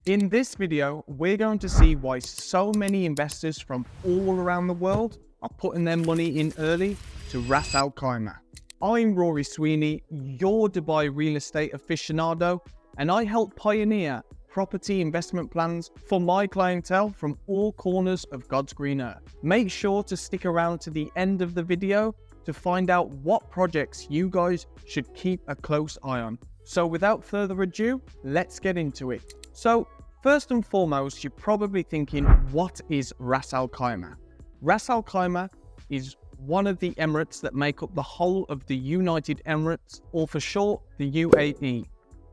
In this video, we're going to see why so many investors from all around the world are putting their money in early to Ras Al Khaimah. I'm Rory Sweeney, your Dubai real estate aficionado, and I help pioneer property investment plans for my clientele from all corners of God's green earth. Make sure to stick around to the end of the video to find out what projects you guys should keep a close eye on. So without further ado, let's get into it. So first and foremost, you're probably thinking, what is Ras Al Khaimah? Ras Al Khaimah is one of the Emirates that make up the whole of the United Emirates, or for short, the UAE.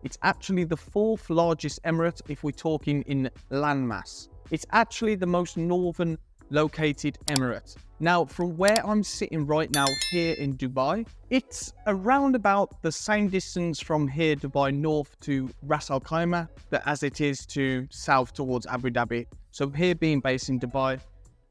It's actually the fourth largest emirate if we're talking in landmass. It's actually the most northern located emirate. Now, from where I'm sitting right now here in Dubai, it's around about the same distance from here, Dubai North, to Ras Al Khaimah, as it is to south towards Abu Dhabi. So here being based in Dubai,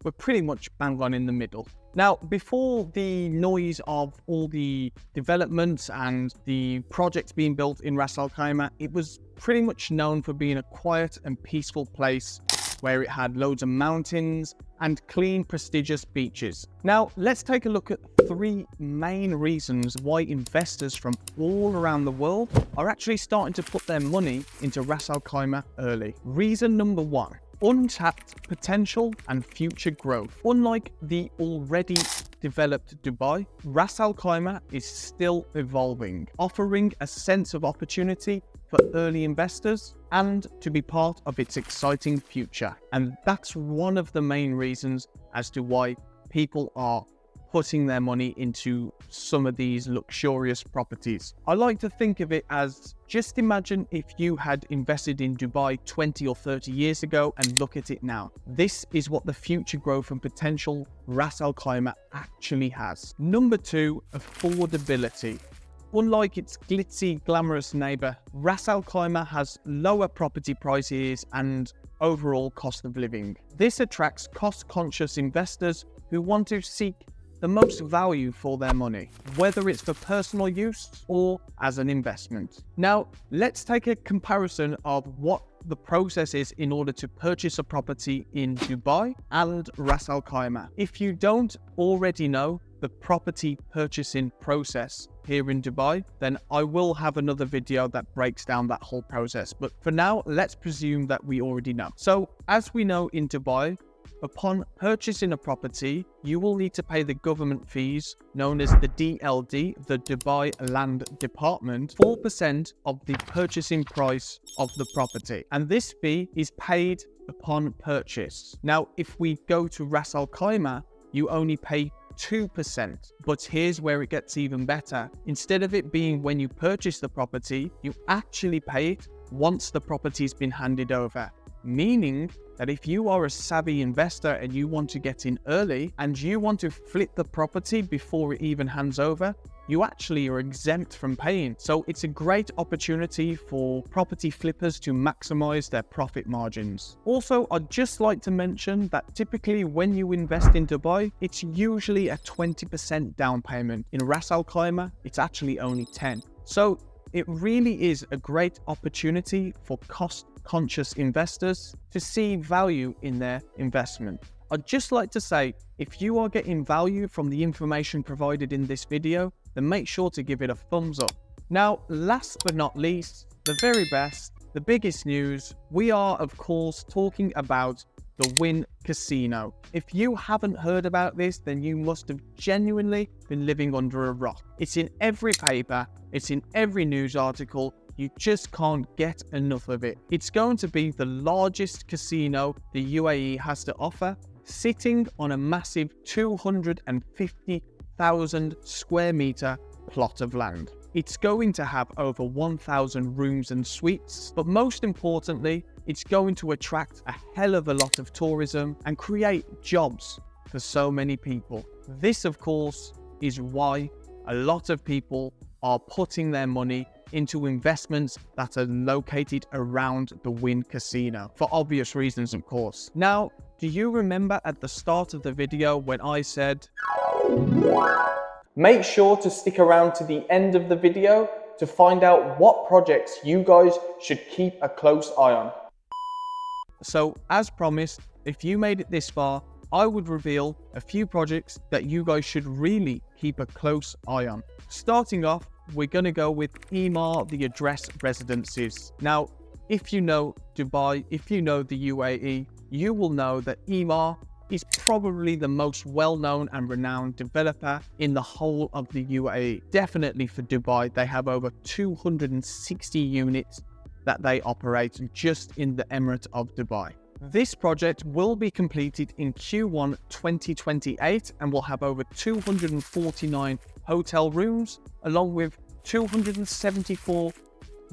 we're pretty much bang on in the middle. Now, before the noise of all the developments and the projects being built in Ras Al Khaimah, it was pretty much known for being a quiet and peaceful place where it had loads of mountains and clean, prestigious beaches. Now, let's take a look at three main reasons why investors from all around the world are actually starting to put their money into Ras Al Khaimah early. Reason number one: untapped potential and future growth. Unlike the already developed Dubai, Ras Al Khaimah is still evolving, offering a sense of opportunity for early investors and to be part of its exciting future. And that's one of the main reasons as to why people are putting their money into some of these luxurious properties. I like to think of it as, just imagine if you had invested in Dubai 20 or 30 years ago and look at it now. This is what the future growth and potential Ras Al Khaimah actually has. Number two, affordability. Unlike its glitzy, glamorous neighbour, Ras Al Khaimah has lower property prices and overall cost of living. This attracts cost-conscious investors who want to seek the most value for their money, whether it's for personal use or as an investment. Now, let's take a comparison of what the process is in order to purchase a property in Dubai and Ras Al Khaimah. If you don't already know the property purchasing process here in Dubai, then I will have another video that breaks down that whole process. But for now, let's presume that we already know. So as we know in Dubai, upon purchasing a property, you will need to pay the government fees known as the DLD, the Dubai Land Department, 4% of the purchasing price of the property. And this fee is paid upon purchase. Now, if we go to Ras Al Khaimah, you only pay 2%. But here's where it gets even better. Instead of it being when you purchase the property, you actually pay it once the property's been handed over. Meaning that if you are a savvy investor and you want to get in early and you want to flip the property before it even hands over, you actually are exempt from paying. So it's a great opportunity for property flippers to maximize their profit margins. Also, I'd just like to mention that typically when you invest in Dubai, it's usually a 20% down payment. In Ras Al Khaimah, it's actually only 10. So it really is a great opportunity for cost-conscious investors to see value in their investment. I'd just like to say, if you are getting value from the information provided in this video, then make sure to give it a thumbs up. Now, last but not least, the very best, the biggest news, we are of course talking about the Wynn Casino. If you haven't heard about this, then you must have genuinely been living under a rock. It's in every paper, it's in every news article. You just can't get enough of it. It's going to be the largest casino the UAE has to offer, sitting on a massive 250,000 square meter plot of land. It's going to have over 1,000 rooms and suites, but most importantly, it's going to attract a hell of a lot of tourism and create jobs for so many people. This, of course, is why a lot of people are putting their money into investments that are located around the Wynn Casino, for obvious reasons, of course. Now, do you remember at the start of the video when I said, make sure to stick around to the end of the video to find out what projects you guys should keep a close eye on? So as promised, if you made it this far, I would reveal a few projects that you guys should really keep a close eye on. Starting off, we're going to go with Emirate, the address residences. Now, if you know Dubai, if you know the UAE, you will know that Emirate is probably the most well-known and renowned developer in the whole of the UAE. Definitely for Dubai, they have over 260 units that they operate just in the Emirate of Dubai. This project will be completed in Q1 2028 and will have over 249 hotel rooms along with 274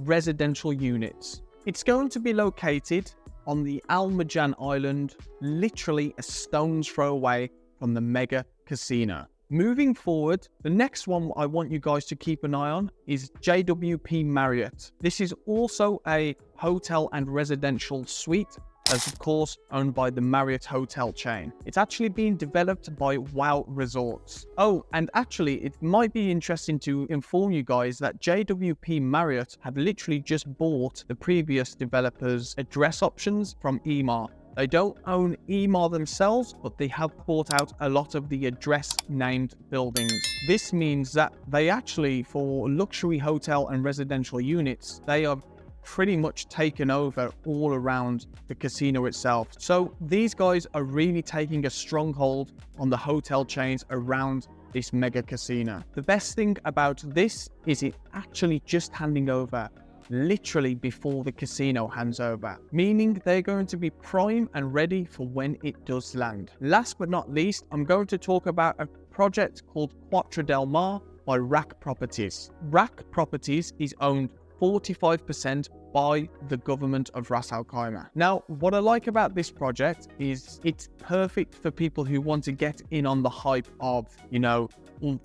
residential units. It's going to be located on the Al Marjan Island, literally a stone's throw away from the mega casino. Moving forward, the next one I want you guys to keep an eye on is JWP Marriott. This is also a hotel and residential suite, as of course owned by the Marriott hotel chain. It's actually being developed by Wow Resorts. Oh, and actually it might be interesting to inform you guys that JWP Marriott have literally just bought the previous developer's address options from Emirate. They don't own Emirate themselves, but they have bought out a lot of the address named buildings. This means that they actually, for luxury hotel and residential units, they are pretty much taken over all around the casino itself. So these guys are really taking a stronghold on the hotel chains around this mega casino. The best thing about this is it actually just handing over literally before the casino hands over, meaning they're going to be prime and ready for when it does land. Last but not least, I'm going to talk about a project called Quatre Del Mar by RAK Properties. RAK Properties is owned 45% by the government of Ras Al Khaimah. Now, what I like about this project is it's perfect for people who want to get in on the hype of, you know,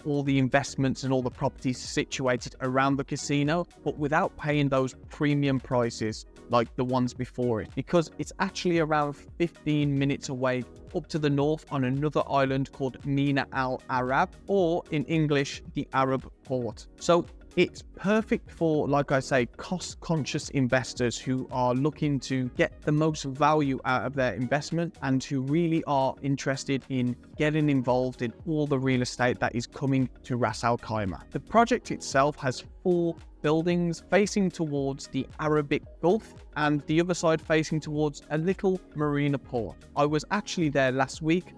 all the investments and all the properties situated around the casino, but without paying those premium prices like the ones before it, because it's actually around 15 minutes away up to the north on another island called Mina Al Arab, or in English, the Arab Port. So it's perfect for, like I say, cost-conscious investors who are looking to get the most value out of their investment and who really are interested in getting involved in all the real estate that is coming to Ras Al Khaimah. The project itself has 4 buildings facing towards the Arabic Gulf and the other side facing towards a little marina port. I was actually there last week.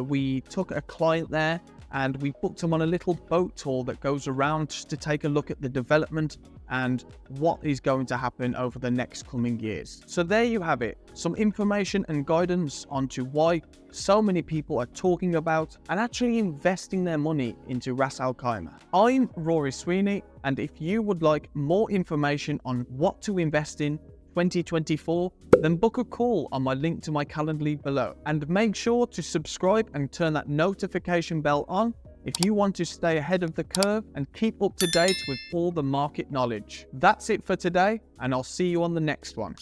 We took a client there and we booked them on a little boat tour that goes around just to take a look at the development and what is going to happen over the next coming years. So there you have it, some information and guidance onto why so many people are talking about and actually investing their money into Ras Al Khaimah. I'm Rory Sweeney, and if you would like more information on what to invest in 2024, then book a call on my link to my Calendly below. And make sure to subscribe and turn that notification bell on if you want to stay ahead of the curve and keep up to date with all the market knowledge. That's it for today, and I'll see you on the next one.